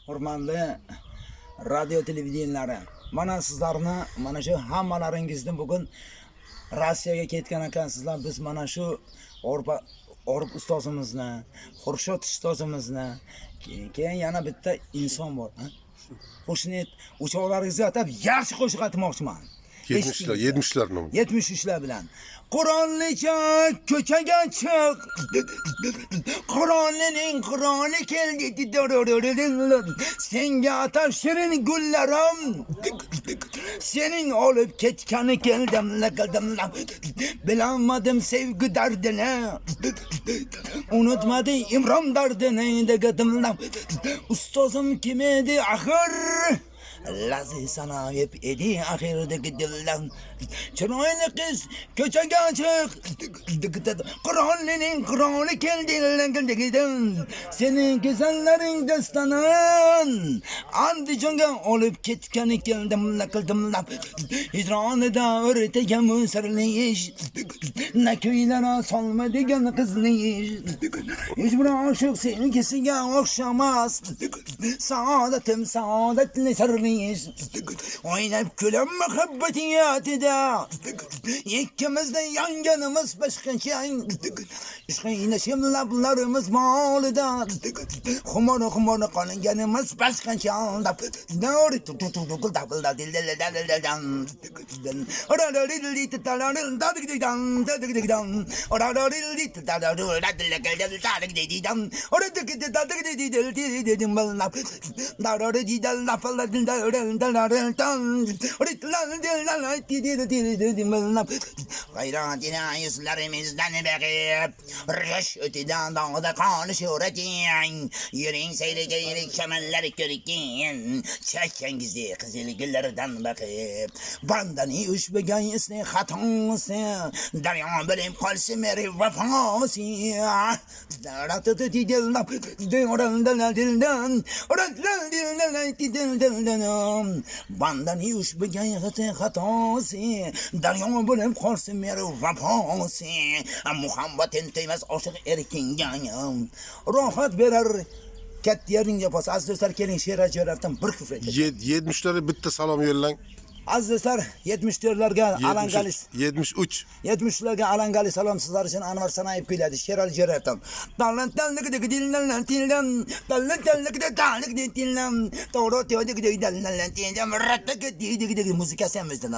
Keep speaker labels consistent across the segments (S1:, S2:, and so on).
S1: Hurmatli radio televideniyalari. Mana sizlarni, mana shu hammalaringizni bugun Rossiyaga ketgan ekansizlar. Biz mana shu Orib ustozimizni, Xurshod ustozimizni, keyin yana bitta inson bor, ha? Qo'shni uchoqlaringizga atab yaxshi qo'shiq aytmoqchiman.
S2: 70'ler mi?
S1: 73'ler bilan. Qur'onlicha ko'chaga chiq. Qur'oni keldi. Senga atab shirin gullarim. Sening olib ketgani keldim. Bilamadim sevgi dardini. Unutmadim İmron dardini dedim. Ustozim kim edi axir? Lazi sana hep edi ahirdeki dilden. Çıroyli kız köçege çık. Kur'an'ı keldi. Senin güzellerin destanın. Andijonga olup ketkeni geldim. Hicranı da öğreteceğim sırlı iş. Ne köylere salma digen kızlı iş. Hiçbir aşık sevgisiye okşamaz. Saadetli sırlı iş. Oynayıp külüm muhabbetiyatı da. İkimiz de yan yanımız başka şey. İşkaynaşım lablarımız malı da. Humor kanın yanımız başka şey. Doğru tutukul tabılda dildelden. Gayretine yüzlerimizden bekip rüş öteden dağda konuşur etin. Yüreğin seyreceğilik kemenleri körükken çekken gizli kızılı güllerden bakıp bandani üç began isni hatansı daryan benim kalsi meri vefası bandani üç began isni hatansı daryan benim kalsi meri vefası muhammetin teymez aşık erken rahat verir ket yerin yapası az dostlar kelin şehre cerrahtan bir küfür edecek
S2: 70'lere bitti salam yollan.
S1: Az dostlar 74'lerge Alangalis
S2: 73
S1: 70'lerge Alangalis salam sizler için Anvar Sanayi Piladi Şeral Cerrah'tan dallık dilden müzik sevmezdim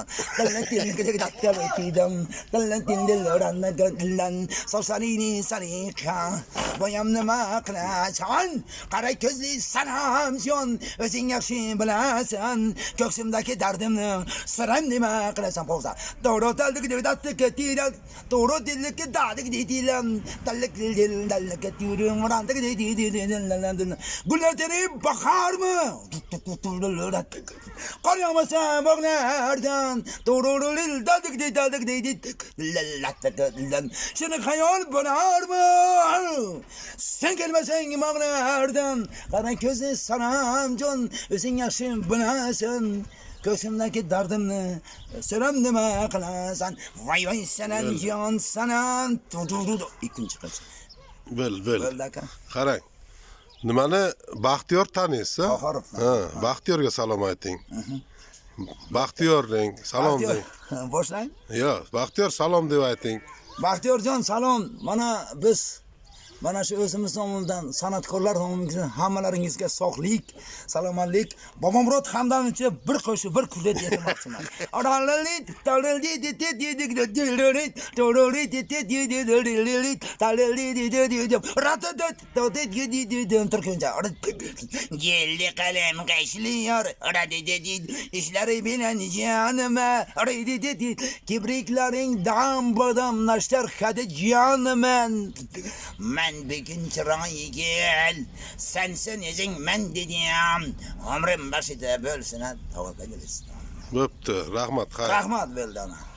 S1: Sosani sarika boyamlı maklaçan kara gözlü sanamsyon özün yakşı bilasan göksümdeki derdimni sıram deme kılasan povza doğru daldık doğru dillik dadık didilen dallık diyorum randık didilen gülleri bakar mı Karyamasa bak nereden doğru dadık şimdi hayal bınar mı sen gelmesen bak nereden kara gözü sanam can özün yaşın bınasın Göğsümdeki dardımını selam deme kılasan vay senen can sanan ikinci kaç
S2: Bel qarang nimani Baxtiyor taniysiz
S1: ha
S2: Baxtiyorga salom ayting Baxtiyor deng salom deng
S1: boshlang
S2: yo'q Baxtiyor salom deb ayting
S1: Baxtiyorjon salom mana şu o'zimiz nomidan san'atkorlar nomidan hammalaringizga sog'lik, salomatlik, Bobomurod Hamdamovich bir qo'shiq, bir kuylat aytmoqchiman. Geldi kalem kaşlıyor, işleri bilen canıma, kibriklerin dam badamlaştır hadi canımen. Men bir gün çırağıyı gel, sensin izin men dediğim, ömrüm başı da bölsün ha, tavaka gelirsin.
S2: bo'pti rahmat
S1: Rahmat beldi ana.